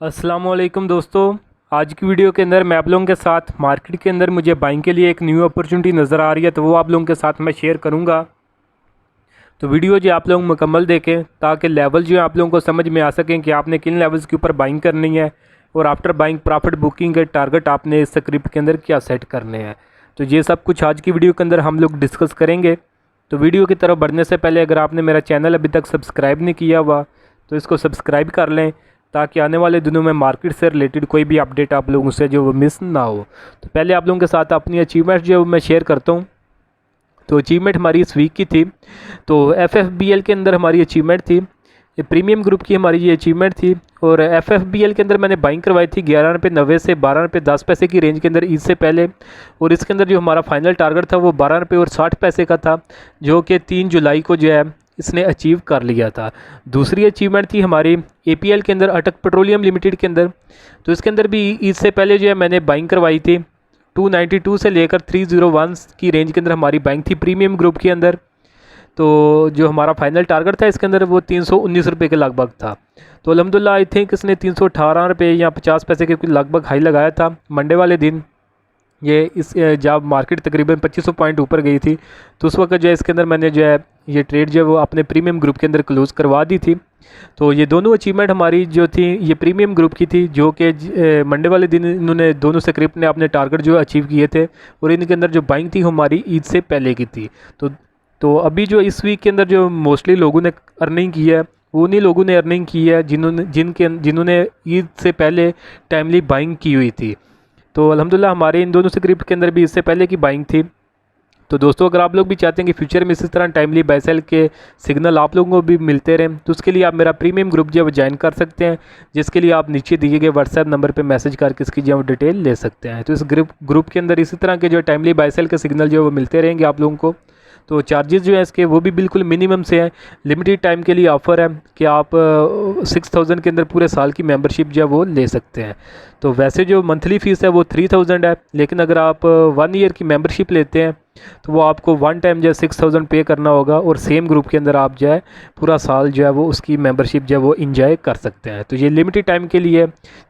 अस्सलामुअलैकुम दोस्तों। आज की वीडियो के अंदर मैं आप लोगों के साथ मार्केट के अंदर मुझे बाइंग के लिए एक न्यू अपॉर्चुनिटी नज़र आ रही है, तो वो आप लोगों के साथ मैं शेयर करूंगा। तो वीडियो जो आप लोग मुकम्मल देखें ताकि लेवल जो है आप लोगों को समझ में आ सकें कि आपने किन लेवल्स के ऊपर बाइंग करनी है और आफ्टर बाइंग प्रॉफिट बुकिंग के टारगेट आपने इस स्क्रिप्ट के अंदर क्या सेट करने हैं। तो ये सब कुछ आज की वीडियो के अंदर हम लोग डिस्कस करेंगे। तो वीडियो की तरफ बढ़ने से पहले अगर आपने मेरा चैनल अभी तक सब्सक्राइब नहीं किया हुआ तो इसको सब्सक्राइब कर लें ताकि आने वाले दिनों में मार्केट से रिलेटेड कोई भी अपडेट आप लोगों से जो वो मिस ना हो। तो पहले आप लोगों के साथ अपनी अचीवमेंट जो मैं शेयर करता हूँ। तो अचीवमेंट हमारी इस वीक की थी, तो FFBL के अंदर हमारी अचीवमेंट थी, ये प्रीमियम ग्रुप की हमारी ये अचीवमेंट थी। और FFBL के अंदर मैंने बाइंग करवाई थी 11 रुपये 90 से 12 रुपये 10 पैसे की रेंज के अंदर ईद से पहले। और इसके अंदर जो हमारा फाइनल टारगेट था वो 12 रुपये और 60 पैसे का था, जो कि 3 जुलाई को जो है इसने अचीव कर लिया था। दूसरी अचीवमेंट थी हमारी APL के अंदर, अटक पेट्रोलियम लिमिटेड के अंदर। तो इसके अंदर भी ईद से पहले जो है मैंने बाइंग करवाई थी 292 से लेकर 301 की रेंज के अंदर हमारी बाइंग थी प्रीमियम ग्रुप के अंदर। तो जो हमारा फाइनल टारगेट था इसके अंदर वो 319 रुपये के लगभग था। तो अल्हम्दुलिल्लाह आई थिंक इसने 318 रुपये या 50 पैसे के लगभग हाई लगाया था मंडे वाले दिन। ये इस जब मार्केट तकरीबन 2500 पॉइंट ऊपर गई थी तो उस वक्त जो है इसके अंदर मैंने जो है ये ट्रेड जो है वो अपने प्रीमियम ग्रुप के अंदर क्लोज़ करवा दी थी। तो ये दोनों अचीवमेंट हमारी जो थी ये प्रीमियम ग्रुप की थी, जो कि मंडे वाले दिन इन्होंने दोनों स्क्रिप्ट ने अपने टारगेट जो अचीव किए थे। और इनके अंदर जो बाइंग थी हमारी ईद से पहले की थी। तो अभी जो इस वीक के अंदर जो मोस्टली लोगों ने अर्निंग की है वो उन्हीं लोगों ने अर्निंग की है जिन्होंने ईद से पहले टाइमली बाइंग की हुई थी। तो अल्हम्दुलिल्लाह हमारे इन दोनों स्क्रिप्ट के अंदर भी इससे पहले की बाइंग थी। तो दोस्तों अगर आप लोग भी चाहते हैं कि फ्यूचर में इसी तरह टाइमली बाय सेल के सिग्नल आप लोगों को भी मिलते रहें तो उसके लिए आप मेरा प्रीमियम ग्रुप जो है वो ज्वाइन कर सकते हैं, जिसके लिए आप नीचे दिए गए व्हाट्सएप नंबर पे मैसेज करके इसकी जो डिटेल ले सकते हैं। तो इस ग्रुप के अंदर इसी तरह के जो टाइमली बाय सेल के सिग्नल जो है वो मिलते रहेंगे आप लोगों को। तो चार्जेस जो है इसके वो भी बिल्कुल मिनिमम से हैं। लिमिटेड टाइम के लिए ऑफ़र है कि आप 6000 के अंदर पूरे साल की मेंबरशिप जो है वो ले सकते हैं। तो वैसे जो मंथली फ़ीस है वो 3000 है, लेकिन अगर आप 1 ईयर की मेंबरशिप लेते हैं तो वो आपको वन टाइम जो है 6000 पे करना होगा और सेम ग्रुप के अंदर आप जो है पूरा साल जो है वो उसकी मेंबरशिप जो है वो इंजॉय कर सकते हैं। तो ये लिमिटेड टाइम के लिए,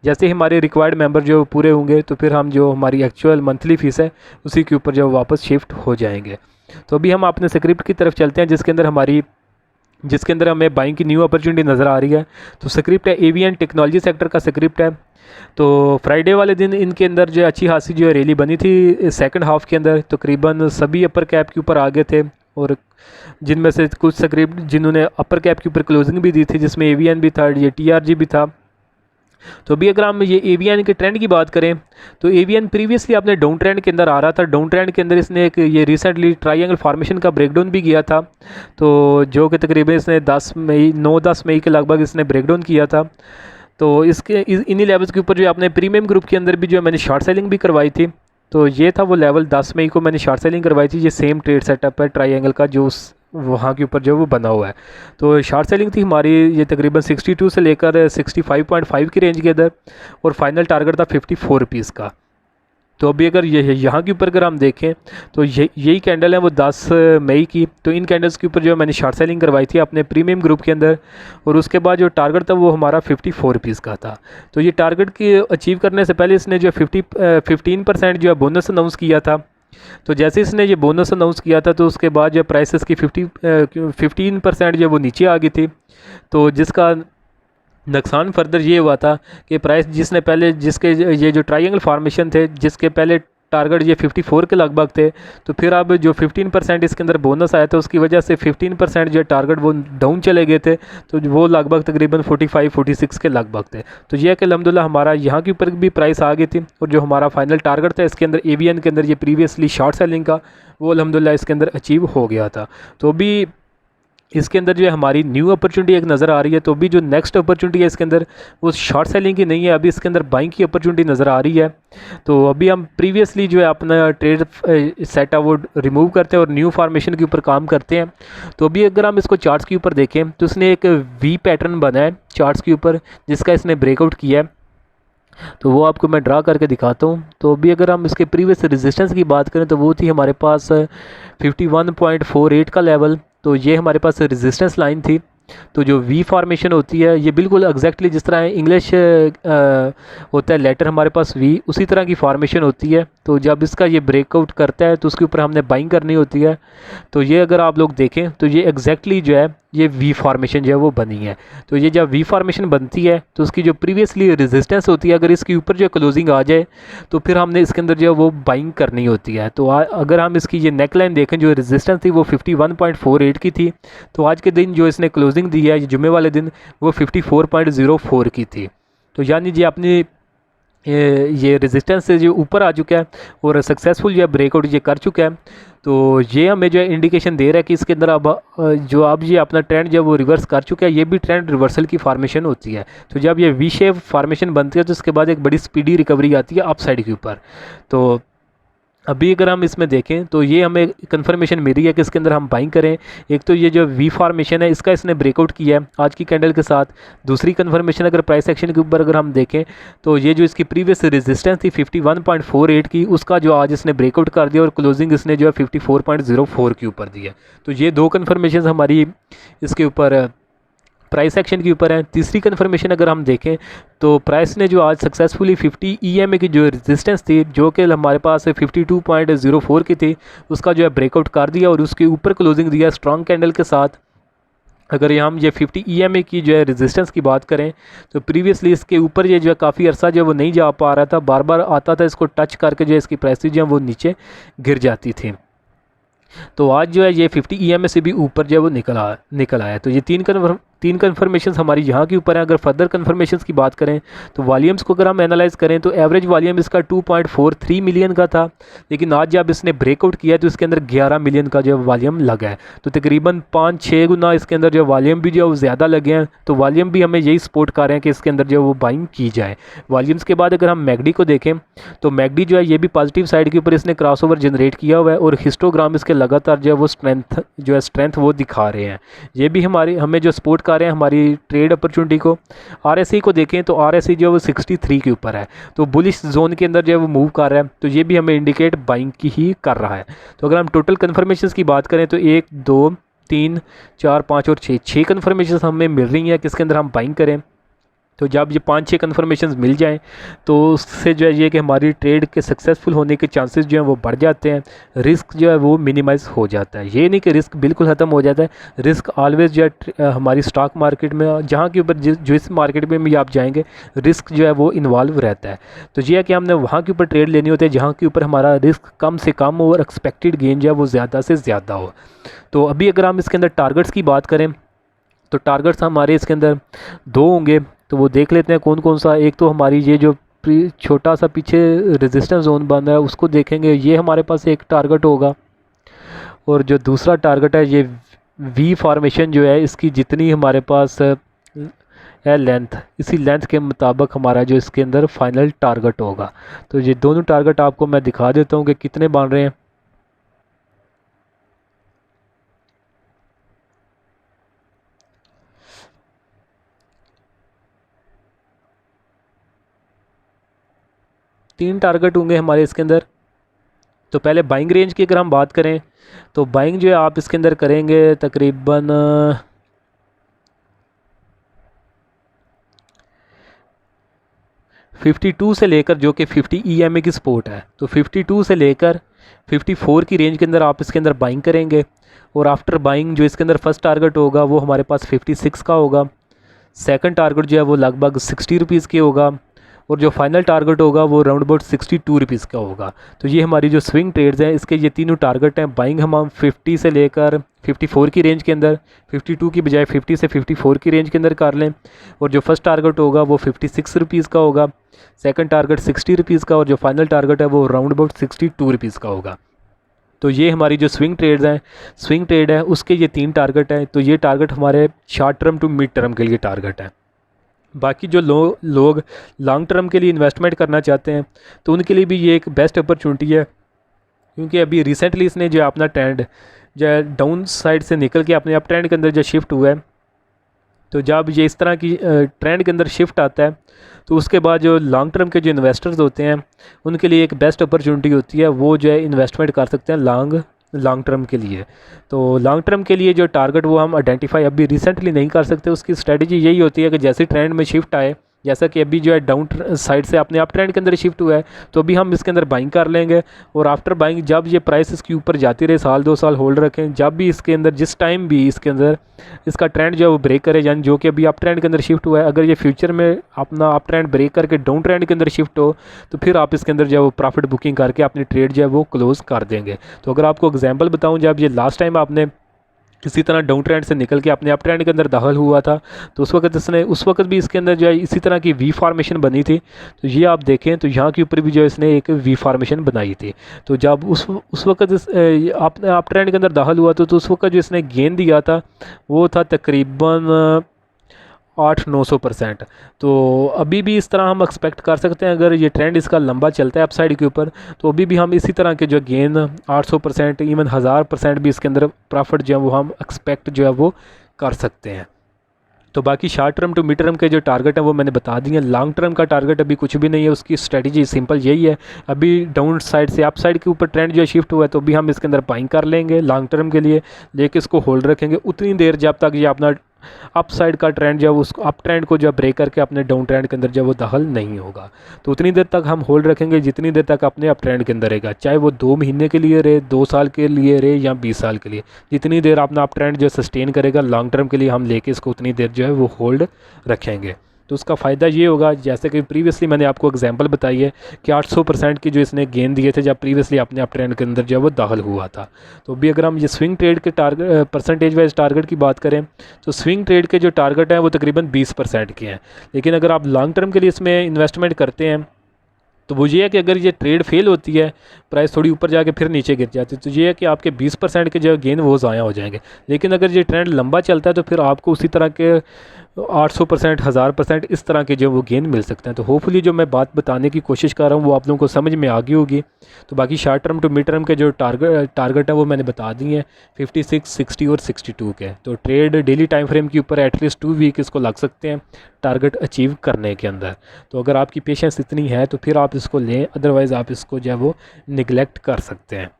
जैसे ही हमारे रिक्वायर्ड मेंबर जो पूरे होंगे तो फिर हम जो हमारी एक्चुअल मंथली फ़ीस है उसी के ऊपर जो वापस शिफ्ट हो जाएंगे। तो अभी हम अपने स्क्रिप्ट की तरफ चलते हैं जिसके अंदर हमें बाइंग की न्यू अपॉर्चुनिटी नज़र आ रही है। तो स्क्रिप्ट है AVN टेक्नोलॉजी सेक्टर का स्क्रिप्ट है। तो फ्राइडे वाले दिन इनके अंदर जो अच्छी खासी जो है रैली बनी थी सेकंड हाफ के अंदर, तकरीबन सभी अपर कैप के ऊपर आ गए थे। और जिनमें से कुछ स्क्रिप्ट जिन्होंने अपर कैप के ऊपर क्लोजिंग भी दी थी, जिसमें AVN भी था, ये TRG भी था। तो अभी अगर हम ये AVN के ट्रेंड की बात करें तो AVN प्रीवियसली अपने डाउन ट्रेंड के अंदर आ रहा था। डाउन ट्रेंड के अंदर इसने एक ये रिसेंटली ट्रायंगल फॉर्मेशन का ब्रेकडाउन भी किया था, तो जो कि तकरीबन इसने 9-10 मई के लगभग इसने ब्रेकडाउन किया था। तो इन्हीं लेवल्स के ऊपर जो अपने प्रीमियम ग्रुप के अंदर भी जो मैंने शॉर्ट सेलिंग भी करवाई थी। तो ये था वो लेवल 10 मई को मैंने शॉर्ट सेलिंग करवाई थी। ये सेम ट्रेड सेटअप है ट्रायंगल का जो वहाँ के ऊपर जो वो बना हुआ है। तो शॉर्ट सेलिंग थी हमारी ये तकरीबन 62 से लेकर 65.5 की रेंज के अंदर और फाइनल टारगेट था 54 रुपीज़ का। तो अभी अगर ये यहाँ के ऊपर अगर हम देखें तो यही कैंडल है वो 10 मई की। तो इन कैंडल्स के ऊपर जो मैंने शॉर्ट सेलिंग करवाई थी अपने प्रीमियम ग्रुप के अंदर, और उसके बाद जो टारगेट था वो हमारा 54 रुपीज़ का था। तो ये टारगेट की अचीव करने से पहले इसने जो 15% जो है बोनस अनाउंस किया था। तो जैसे इसने ये बोनस अनाउंस किया था तो उसके बाद जो प्राइसेस की 15% जो वो नीचे आ गई थी। तो जिसका नुकसान फर्दर ये हुआ था कि प्राइस जिसके ये जो ट्रायंगल फॉर्मेशन थे जिसके पहले टारगेट ये 54 के लगभग थे, तो फिर अब जो 15% इसके अंदर बोनस आया था उसकी वजह से 15% जो टारगेट वो डाउन चले गए थे। तो वो लगभग तकरीबन 45-46 के लगभग थे। तो ये कि अल्हम्दुलिल्लाह हमारा यहाँ के ऊपर भी प्राइस आ गई थी और जो हमारा फाइनल टारगेट था इसके अंदर AVN के अंदर ये प्रीवियसली शॉर्ट सेलिंग का वो अल्हम्दुलिल्लाह इसके अंदर अचीव हो गया था। तो अभी इसके अंदर जो है हमारी न्यू अपॉर्चुनिटी एक नज़र आ रही है। तो अभी जो नेक्स्ट अपॉर्चुनिटी है इसके अंदर वो शॉर्ट सेलिंग की नहीं है, अभी इसके अंदर बाइंग की अपॉर्चुनिटी नज़र आ रही है। तो अभी हम प्रीवियसली जो है अपना ट्रेड सेट है वो रिमूव करते हैं और न्यू फार्मेशन के ऊपर काम करते हैं। तो अभी अगर हम इसको चार्ट्स के ऊपर देखें तो इसने एक V पैटर्न बना है चार्ट्स के ऊपर जिसका इसने ब्रेकआउट किया है। तो वो आपको मैं ड्रा करके दिखाता हूँ। तो अभी अगर हम इसके प्रीवियस रेजिस्टेंस की बात करें तो वो थी हमारे पास 51.48 का लेवल। तो ये हमारे पास रेजिस्टेंस लाइन थी। तो जो वी फॉर्मेशन होती है ये बिल्कुल एग्जैक्टली जिस तरह इंग्लिश होता है लेटर हमारे पास वी, उसी तरह की फॉर्मेशन होती है। तो जब इसका ये ब्रेकआउट करता है तो उसके ऊपर हमने बाइंग करनी होती है। तो ये अगर आप लोग देखें तो ये एग्जैक्टली जो है ये वी फॉर्मेशन जो है वो बनी है। तो ये जब वी फॉर्मेशन बनती है तो उसकी जो प्रीवियसली रेजिस्टेंस होती है, अगर इसके ऊपर जो क्लोजिंग आ जाए तो फिर हमने इसके अंदर जो है वो बाइंग करनी होती है। तो अगर हम इसकी ये नेक लाइन देखें, जो रेजिस्टेंस थी वो 51.48 की थी। तो आज के दिन जो इसने क्लोजिंग दी है जुमे वाले दिन वो 54.04 की थी। तो यानी जी अपनी ये रेजिस्टेंस से जो ऊपर आ चुका है और सक्सेसफुल जो ब्रेकआउट ये कर चुका है। तो ये हमें जो है इंडिकेशन दे रहा है कि इसके अंदर अब जो अब ये अपना ट्रेंड जब वो रिवर्स कर चुका है, ये भी ट्रेंड रिवर्सल की फार्मेशन होती है। तो जब ये वी शेप फार्मेशन बनती है तो उसके बाद एक बड़ी स्पीडी रिकवरी आती है अप साइड के ऊपर। तो अभी अगर हम इसमें देखें तो ये हमें कंफर्मेशन मिल रही है कि इसके अंदर हम बाइंग करें। एक तो ये जो वी फॉर्मेशन है इसका इसने ब्रेकआउट किया है आज की कैंडल के साथ। दूसरी कंफर्मेशन अगर प्राइस एक्शन के ऊपर अगर हम देखें तो ये जो इसकी प्रीवियस रेजिस्टेंस थी 51.48 की, उसका जो आज इसने ब्रेकआउट कर दिया और क्लोजिंग इसने जो है 54.04 के ऊपर दी है। तो ये दो कन्फर्मेशन हमारी इसके ऊपर प्राइस एक्शन के ऊपर है। तीसरी कन्फर्मेशन अगर हम देखें तो प्राइस ने जो आज सक्सेसफुली 50 EMA की जो रेजिस्टेंस थी जो कि हमारे पास 52.04 की थी, उसका जो है ब्रेकआउट कर दिया और उसके ऊपर क्लोजिंग दिया स्ट्रॉन्ग कैंडल के साथ। अगर हम ये 50 EMA की जो है रेजिस्टेंस की बात करें तो प्रीवियसली इसके ऊपर ये जो है काफ़ी अर्सा जो है वो नहीं जा पा रहा था, बार बार आता था, इसको टच करके जो है इसकी प्राइस जो है वो नीचे गिर जाती थी। तो आज जो है ये 50 EMA से भी ऊपर जो है वो निकल आया। तो ये तीन कन्फर्मेशंस हमारी यहाँ के ऊपर हैं। अगर फर्दर कन्फर्मेशंस की बात करें तो वॉल्यूम्स को अगर हम एनालाइज़ करें तो एवरेज वॉल्यूम इसका 2.43 मिलियन का था, लेकिन आज जब इसने ब्रेकआउट किया तो इसके अंदर 11 मिलियन का जो वॉल्यूम लगा है। तो तकरीबन 5-6 गुना इसके अंदर जो वॉल्यूम भी जो है वो ज़्यादा लगे हैं। तो वॉल्यूम भी हमें यही सपोर्ट कर रहे हैं कि इसके अंदर जो वो बाइंग की जाए। वॉल्यूम्स के बाद अगर हम मैगडी को देखें तो मैगडी जो है ये भी पॉजिटिव साइड के ऊपर इसने क्रॉसओवर जनरेट किया हुआ है और हिस्टोग्राम इसके लगातार जो है वो स्ट्रेंथ वो दिखा रहे हैं। ये भी हमें जो सपोर्ट कर रहे हैं हमारी ट्रेड अपॉर्चुनिटी को। RSI को देखें तो RSI जो है वो 63 के ऊपर है, तो बुलिश जोन के अंदर जो है वो मूव कर रहा है। तो ये भी हमें इंडिकेट बाइंग की ही कर रहा है। तो अगर हम टोटल कन्फर्मेशंस की बात करें तो 1 2 3 4 5 और 6 कन्फर्मेशंस हमें मिल रही हैं किसके अंदर हम बाइंग करें। तो जब ये 5-6 कन्फर्मेशंस मिल जाएं तो उससे जो है ये कि हमारी ट्रेड के सक्सेसफुल होने के चांसेस जो हैं वो बढ़ जाते हैं, रिस्क जो है वो मिनिमाइज़ हो जाता है। ये नहीं कि रिस्क बिल्कुल ख़त्म हो जाता है, रिस्क ऑलवेज़ जो है हमारी स्टॉक मार्केट में जहाँ के ऊपर जिस मार्केट में भी आप जाएंगे रिस्क जो है वो इन्वॉल्व रहता है। तो ये है कि हमने वहाँ के ऊपर ट्रेड लेनी होती है जहाँ के ऊपर हमारा रिस्क कम से कम हो और एक्सपेक्टेड गेन जो है वो ज़्यादा से ज़्यादा हो। तो अभी अगर हम इसके अंदर टारगेट्स की बात करें तो टारगेट्स हमारे इसके अंदर 2 होंगे। तो वो देख लेते हैं कौन कौन सा। एक तो हमारी ये जो छोटा सा पीछे रेजिस्टेंस जोन बन रहा है उसको देखेंगे, ये हमारे पास एक टारगेट होगा। और जो दूसरा टारगेट है ये वी फॉर्मेशन जो है इसकी जितनी हमारे पास है लेंथ, इसी लेंथ के मुताबिक हमारा जो इसके अंदर फाइनल टारगेट होगा। तो ये दोनों टारगेट आपको मैं दिखा देता हूँ कि कितने बन रहे हैं। तीन टारगेट होंगे हमारे इसके अंदर। तो पहले बाइंग रेंज की अगर हम बात करें तो बाइंग जो है आप इसके अंदर करेंगे तकरीबन 52 से लेकर, जो कि 50 EMA की सपोर्ट है, तो 52 से लेकर 54 की रेंज के अंदर आप इसके अंदर बाइंग करेंगे। और आफ्टर बाइंग जो इसके अंदर फर्स्ट टारगेट होगा वो हमारे पास 56 का होगा। सेकंड टारगेट जो है वो लगभग 60 रुपीज़ की होगा और जो फाइनल टारगेट होगा वो राउंड अबाउट 62 रुपीज़ का होगा। तो ये हमारी जो स्विंग ट्रेड्स हैं इसके ये तीनों टारगेट हैं। बाइंग हम 50 से लेकर 54 की रेंज के अंदर, 52 की बजाय 50 से 54 की रेंज के अंदर कर लें। और जो फर्स्ट टारगेट होगा वो 56 रुपीज़ का होगा, सेकंड टारगेट 60 रुपीज़ का और जो फाइनल टारगेट है वो राउंड अबाउट 62 रुपीज़ का होगा। तो ये हमारी जो स्विंग ट्रेड्स हैं, स्विंग ट्रेड है उसके ये 3 टारगेट हैं। तो ये टारगेट हमारे short term to mid term के लिए टारगेट है। बाकी जो लोग लॉन्ग टर्म के लिए इन्वेस्टमेंट करना चाहते हैं तो उनके लिए भी ये एक बेस्ट अपॉर्चुनिटी है, क्योंकि अभी रिसेंटली इसने जो अपना ट्रेंड जो है डाउन साइड से निकल के अपने अप ट्रेंड के अंदर जो शिफ्ट हुआ है। तो जब ये इस तरह की ट्रेंड के अंदर शिफ्ट आता है तो उसके बाद जो लॉन्ग टर्म के जो इन्वेस्टर्स होते हैं उनके लिए एक बेस्ट अपॉर्चुनिटी होती है, वो जो है इन्वेस्टमेंट कर सकते हैं लॉन्ग लॉन्ग टर्म के लिए। तो लॉन्ग टर्म के लिए जो टारगेट वो हम आइडेंटिफाई अभी रिसेंटली नहीं कर सकते। उसकी स्ट्रेटजी यही होती है कि जैसे ट्रेंड में शिफ्ट आए, जैसा कि अभी जो है डाउन साइड से अपने अप ट्रेंड के अंदर शिफ्ट हुआ है, तो अभी हम इसके अंदर बाइंग कर लेंगे। और आफ्टर बाइंग जब ये प्राइस इसके ऊपर जाती रहे, साल 2 साल होल्ड रखें, जब भी इसके अंदर जिस टाइम भी इसके अंदर इसका ट्रेंड जो है वो ब्रेक करे, यानी जो कि अभी अप ट्रेंड के अंदर शिफ्ट हुआ है, अगर ये फ्यूचर में अपना अप ट्रेंड ब्रेक करके डाउन ट्रेंड के अंदर शिफ्ट हो, तो फिर आप इसके अंदर जो है वो प्रॉफिट बुकिंग करके अपनी ट्रेड जो है वो क्लोज़ कर देंगे। तो अगर आपको एग्जांपल बताऊं, जब ये लास्ट टाइम आपने इसी तरह डाउन ट्रेंड से निकल के अपने अप ट्रेंड के अंदर दाखिल हुआ था, तो उस वक्त भी इसके अंदर जो है इसी तरह की वी फॉर्मेशन बनी थी। तो ये आप देखें तो यहाँ के ऊपर भी जो है इसने एक वी फॉर्मेशन बनाई थी। तो जब उस वक्त अपने अप ट्रेंड के अंदर दाखिल हुआ तो उस वक्त जो इसने गेन दिया था वो था तकरीबन 800-900%। तो अभी भी इस तरह हम एक्सपेक्ट कर सकते हैं, अगर ये ट्रेंड इसका लंबा चलता है अपसाइड के ऊपर, तो अभी भी हम इसी तरह के जो गेन 800%, इवन 1000% भी इसके अंदर प्रॉफिट जो है वो हम एक्सपेक्ट जो है वो कर सकते हैं। तो बाकी short term to mid term के जो टारगेट है वो मैंने बता दिए। लॉन्ग टर्म का टारगेट अभी कुछ भी नहीं है, उसकी स्ट्रेटजी सिंपल यही है। अभी डाउन साइड से अप साइड के ऊपर ट्रेंड जो शिफ्ट हुआ है, तो अभी हम इसके अंदर बाइंग कर लेंगे लॉन्ग टर्म के लिए, लेके इसको होल्ड रखेंगे उतनी देर जब तक ये अपना अप साइड का ट्रेंड जब उसको अप ट्रेंड को जब ब्रेक करके अपने डाउन ट्रेंड के अंदर जब वो दाखिल नहीं होगा, तो उतनी देर तक हम होल्ड रखेंगे जितनी देर तक अपने अप ट्रेंड के अंदर रहेगा, चाहे वो 2 महीने के लिए रहे, 2 साल के लिए रहे या 20 साल के लिए। जितनी देर अपना अप ट्रेंड जो सस्टेन करेगा लॉन्ग टर्म के लिए, हम लेके इसको उतनी देर जो है वो होल्ड रखेंगे। तो उसका फ़ायदा ये होगा, जैसे कि प्रीवियसली मैंने आपको एग्जांपल बताई है कि 800% की जो इसने गेन दिए थे जब प्रीवियसली अपने अप ट्रेंड के अंदर जो है वो दाखिल हुआ था। तो अभी अगर हम ये स्विंग ट्रेड के टारगेट परसेंटेज वाइज टारगेट की बात करें, तो स्विंग ट्रेड के जो टारगेट हैं वो तकरीबन 20% के हैं। लेकिन अगर आप लॉन्ग टर्म के लिए इसमें इन्वेस्टमेंट करते हैं, तो वो ये है कि अगर ये ट्रेड फेल होती है, प्राइस थोड़ी ऊपर जाके फिर नीचे गिर जाती है, तो ये है कि आपके 20% के जो गेन वो ज़ाया हो जाएंगे। लेकिन अगर ये ट्रेंड लंबा चलता है तो फिर आपको उसी तरह के 800%, 1000% इस तरह के जो वो गेन मिल सकते हैं। तो होपफुली जो मैं बात बताने की कोशिश कर रहा हूँ वो आप लोगों को समझ में आ गई होगी। तो बाकी short term to mid term के जो टारगेट है वो मैंने बता दिए हैं, 56, 60 और 62 के। तो ट्रेड डेली टाइम फ्रेम के ऊपर एटलीस्ट 2 वीक इसको लग सकते हैं टारगेट अचीव करने के अंदर। तो अगर आपकी पेशेंस इतनी है तो फिर आप इसको लें, अदरवाइज़ आप इसको जो है वो निगलेक्ट कर सकते हैं।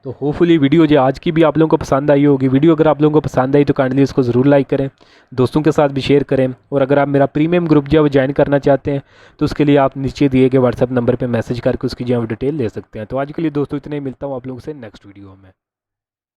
तो होपफुली वीडियो जो आज की भी आप लोगों को पसंद आई होगी। वीडियो अगर आप लोगों को पसंद आई तो काइंडली इसको ज़रूर लाइक करें, दोस्तों के साथ भी शेयर करें। और अगर आप मेरा प्रीमियम ग्रुप जो है वो ज्वाइन करना चाहते हैं तो उसके लिए आप नीचे दिए गए व्हाट्सएप नंबर पर मैसेज करके उसकी जो है डिटेल ले सकते हैं। तो आज के लिए दोस्तों इतने ही, मिलता हूँ आप लोगों से नेक्स्ट वीडियो में।